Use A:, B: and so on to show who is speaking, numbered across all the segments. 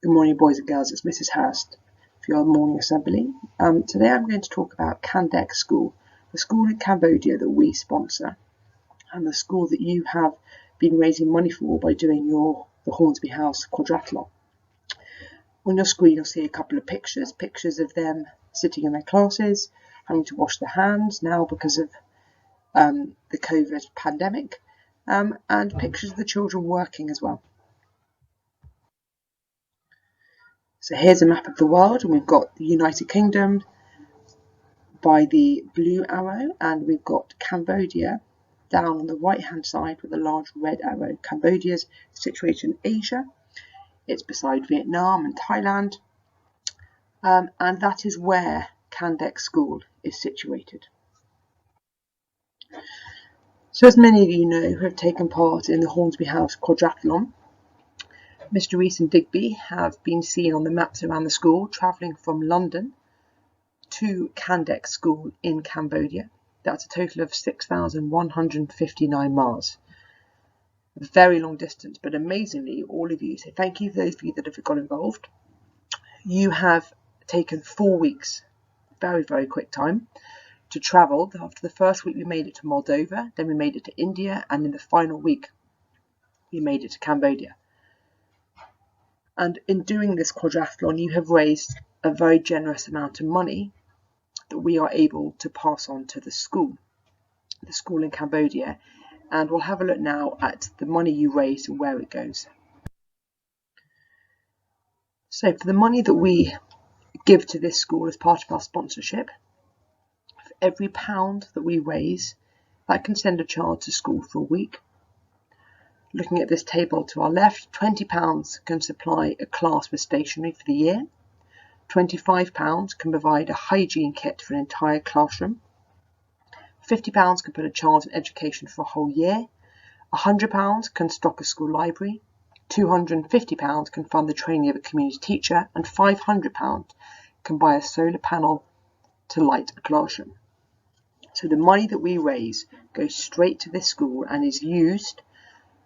A: Good morning, boys and girls. It's Mrs. Hurst for your morning assembly. Today I'm going to talk about KangDaek School, the school in Cambodia that we sponsor, and the school that you have been raising money for by doing the Hornsby House quadrathlon. On your screen you'll see a couple of pictures of them sitting in their classes, having to wash their hands now because of the COVID pandemic, and pictures of the children working as well. So here's a map of the world, and we've got the United Kingdom by the blue arrow, and we've got Cambodia down on the right hand side with a large red arrow. Cambodia's situated in Asia. It's beside Vietnam and Thailand, and that is where KangDaek School is situated. So as many of you know who have taken part in the Hornsby House quadrathlon, Mr. Rees and Digby have been seen on the maps around the school travelling from London to KangDaek School in Cambodia. That's a total of 6,159 miles. A very long distance, but amazingly, all of you, so thank you for those of you that have got involved. You have taken 4 weeks, very, very quick time, to travel. After the first week we made it to Moldova, then we made it to India, and in the final week we made it to Cambodia. And in doing this quadrathlon, you have raised a very generous amount of money that we are able to pass on to the school in Cambodia. And we'll have a look now at the money you raised and where it goes. So for the money that we give to this school as part of our sponsorship, for every £1 that we raise, that can send a child to school for a week. Looking at this table to our left, £20 can supply a class with stationery for the year. £25 can provide a hygiene kit for an entire classroom. £50 can put a child in education for a whole year. £100 can stock a school library. £250 can fund the training of a community teacher, and £500 can buy a solar panel to light a classroom. So the money that we raise goes straight to this school and is used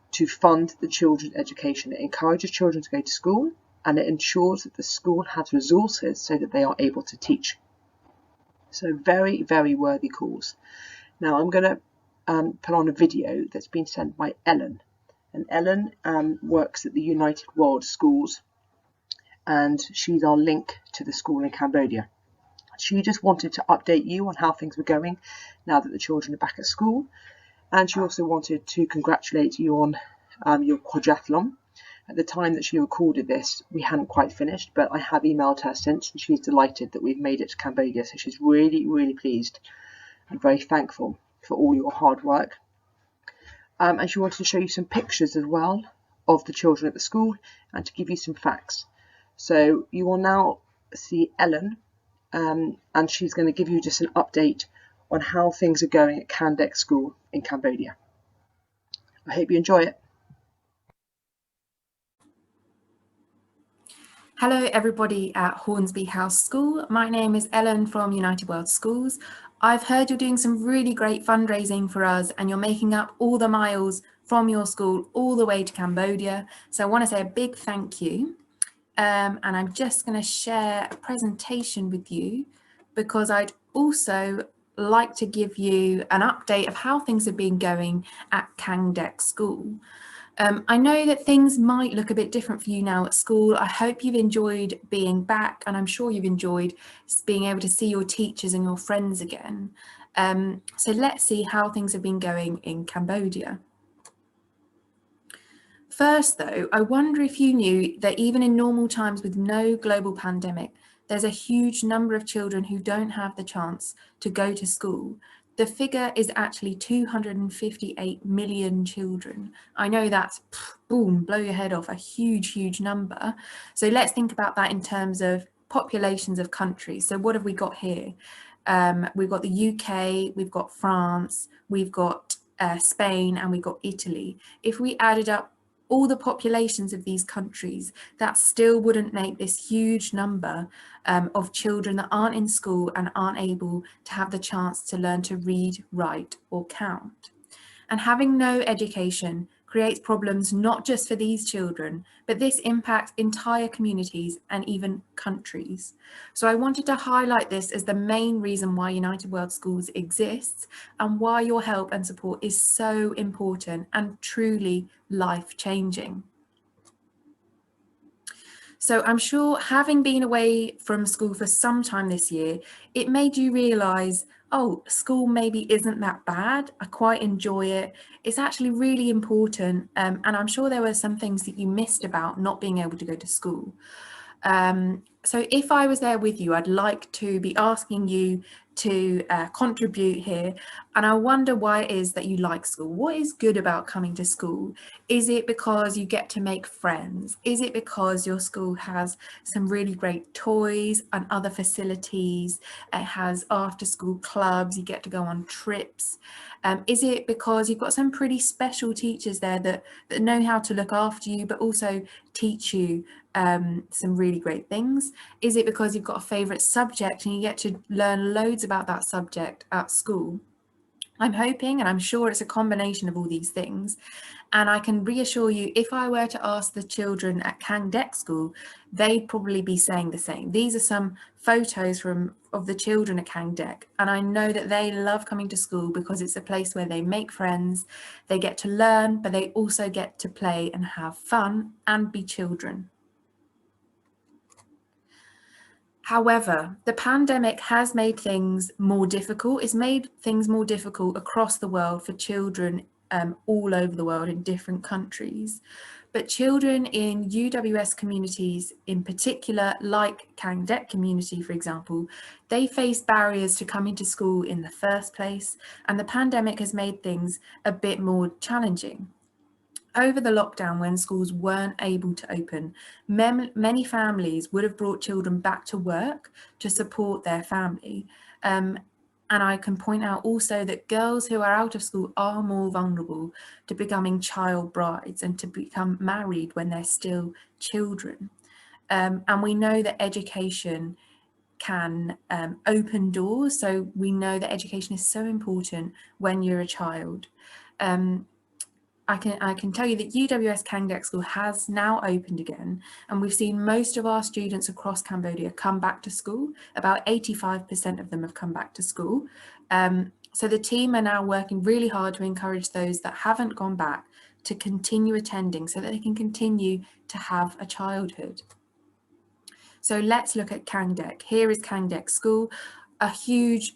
A: to fund the children's education. It encourages children to go to school, and it ensures that the school has resources so that they are able to teach. So very, very worthy cause. Now I'm going to put on a video that's been sent by Ellen. And Ellen works at the United World Schools, and she's our link to the school in Cambodia. She just wanted to update you on how things were going now that the children are back at school. And she also wanted to congratulate you on your quadrathlon. At the time that she recorded this, we hadn't quite finished, but I have emailed her since, and she's delighted that we've made it to Cambodia. So she's really, really pleased and very thankful for all your hard work. And she wanted to show you some pictures as well of the children at the school and to give you some facts. So you will now see Ellen, and she's going to give you just an update on how things are going at KangDaek School in Cambodia. I hope you enjoy it.
B: Hello everybody at Hornsby House School. My name is Ellen from United World Schools. I've heard you're doing some really great fundraising for us, and you're making up all the miles from your school all the way to Cambodia. So I want to say a big thank you. And I'm just going to share a presentation with you because I'd also like to give you an update of how things have been going at KangDaek School. I know that things might look a bit different for you now at school. I hope you've enjoyed being back, and I'm sure you've enjoyed being able to see your teachers and your friends again. So let's see how things have been going in Cambodia. First though, I wonder if you knew that even in normal times with no global pandemic, there's a huge number of children who don't have the chance to go to school. The figure is actually 258 million children. I know that's, boom, blow your head off, a huge, huge number. So let's think about that in terms of populations of countries. So what have we got here? We've got the UK, we've got France, we've got Spain, and we've got Italy. If we added up all the populations of these countries, that still wouldn't make this huge number of children that aren't in school and aren't able to have the chance to learn to read, write or count. And having no education creates problems not just for these children, but this impacts entire communities and even countries. So I wanted to highlight this as the main reason why United World Schools exists and why your help and support is so important and truly life-changing. So I'm sure, having been away from school for some time this year, it made you realise, oh, school maybe isn't that bad. I quite enjoy it. It's actually really important. And I'm sure there were some things that you missed about not being able to go to school. So if I was there with you, I'd like to be asking you to contribute here. And I wonder why it is that you like school. What is good about coming to school? Is it because you get to make friends? Is it because your school has some really great toys and other facilities? It has after school clubs, you get to go on trips. Is it because you've got some pretty special teachers there that know how to look after you, but also teach you some really great things? Is it because you've got a favourite subject and you get to learn loads about that subject at school? I'm hoping and I'm sure it's a combination of all these things. And I can reassure you, if I were to ask the children at KangDaek School, they'd probably be saying the same. These are some photos of the children at KangDaek, and I know that they love coming to school because it's a place where they make friends, they get to learn, but they also get to play and have fun and be children. However, the pandemic has made things more difficult. It's made things more difficult across the world for children all over the world in different countries. But children in UWS communities in particular, like KangDaek community, for example, they face barriers to coming to school in the first place, and the pandemic has made things a bit more challenging. Over the lockdown, when schools weren't able to open, many families would have brought children back to work to support their family. And I can point out also that girls who are out of school are more vulnerable to becoming child brides and to become married when they're still children. And we know that education can open doors. So we know that education is so important when you're a child. I can tell you that UWS KangDaek School has now opened again, and we've seen most of our students across Cambodia come back to school. About 85% of them have come back to school. So the team are now working really hard to encourage those that haven't gone back to continue attending so that they can continue to have a childhood. So let's look at KangDaek. Here is KangDaek School, a huge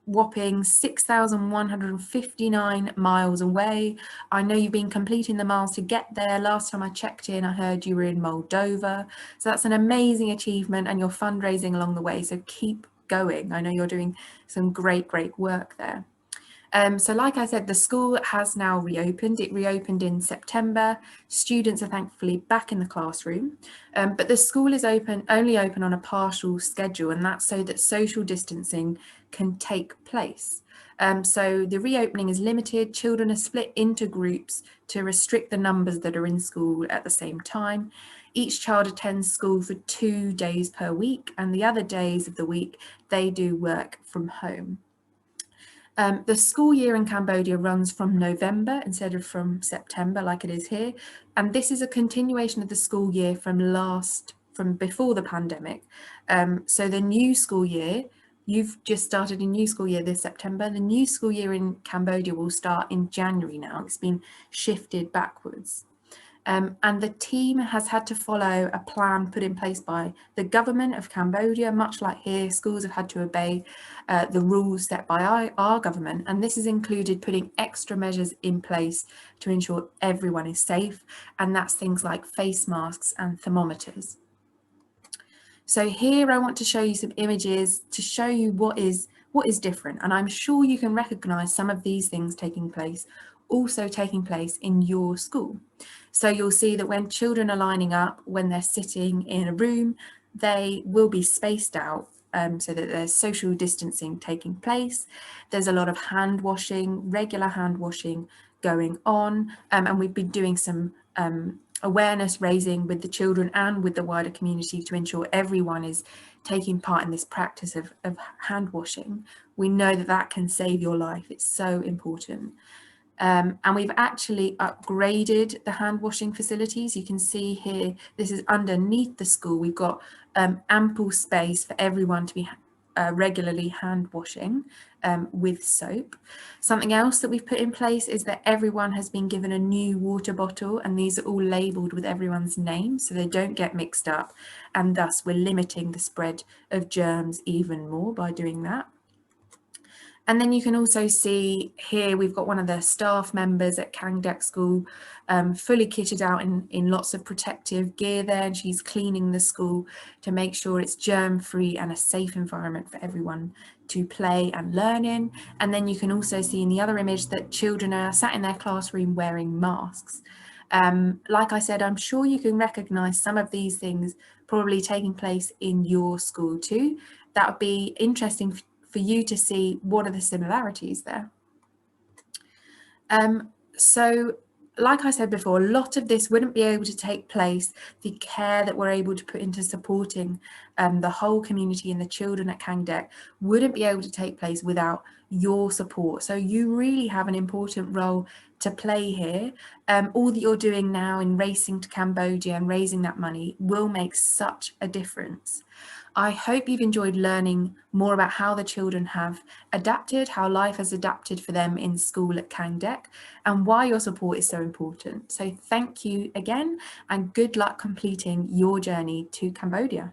B: whopping 6,159 miles away. I know you've been completing the miles to get there. Last time I checked in, I heard you were in Moldova. So that's an amazing achievement, and you're fundraising along the way. So keep going. I know you're doing some great work there. So like I said, the school has now reopened. It reopened in September. Students are thankfully back in the classroom, but the school is only open on a partial schedule, and that's so that social distancing can take place. So the reopening is limited. Children are split into groups to restrict the numbers that are in school at the same time. Each child attends school for 2 days per week, and the other days of the week they do work from home. The school year in Cambodia runs from November instead of from September like it is here. And this is a continuation of the school year from before the pandemic. So the new school year, you've just started a new school year this September. The new school year in Cambodia will start in January now. It's been shifted backwards. And the team has had to follow a plan put in place by the government of Cambodia. Much like here, schools have had to obey the rules set by our government, and this has included putting extra measures in place to ensure everyone is safe, and that's things like face masks and thermometers. So here I want to show you some images to show you what is different, and I'm sure you can recognise some of these things taking place in your school. So you'll see that when children are lining up, when they're sitting in a room, they will be spaced out so that there's social distancing taking place. There's a lot of hand washing, regular hand washing going on, and we've been doing some awareness raising with the children and with the wider community to ensure everyone is taking part in this practice of hand washing. We know that that can save your life. It's so important. And we've actually upgraded the hand washing facilities. You can see here, this is underneath the school. We've got ample space for everyone to be regularly hand washing with soap. Something else that we've put in place is that everyone has been given a new water bottle, and these are all labelled with everyone's name so they don't get mixed up, and thus we're limiting the spread of germs even more by doing that. And then you can also see here we've got one of the staff members at KangDaek School fully kitted out in lots of protective gear there, and she's cleaning the school to make sure it's germ-free and a safe environment for everyone to play and learn in. And then you can also see in the other image that children are sat in their classroom wearing masks. Like I said, I'm sure you can recognise some of these things probably taking place in your school too. That would be interesting for you to see what are the similarities there. So like I said before, a lot of this wouldn't be able to take place, the care that we're able to put into supporting the whole community and the children at KangDaek wouldn't be able to take place without your support. So you really have an important role to play here. All that you're doing now in racing to Cambodia and raising that money will make such a difference. I hope you've enjoyed learning more about how the children have adapted, how life has adapted for them in school at KangDaek, and why your support is so important. So thank you again, and good luck completing your journey to Cambodia.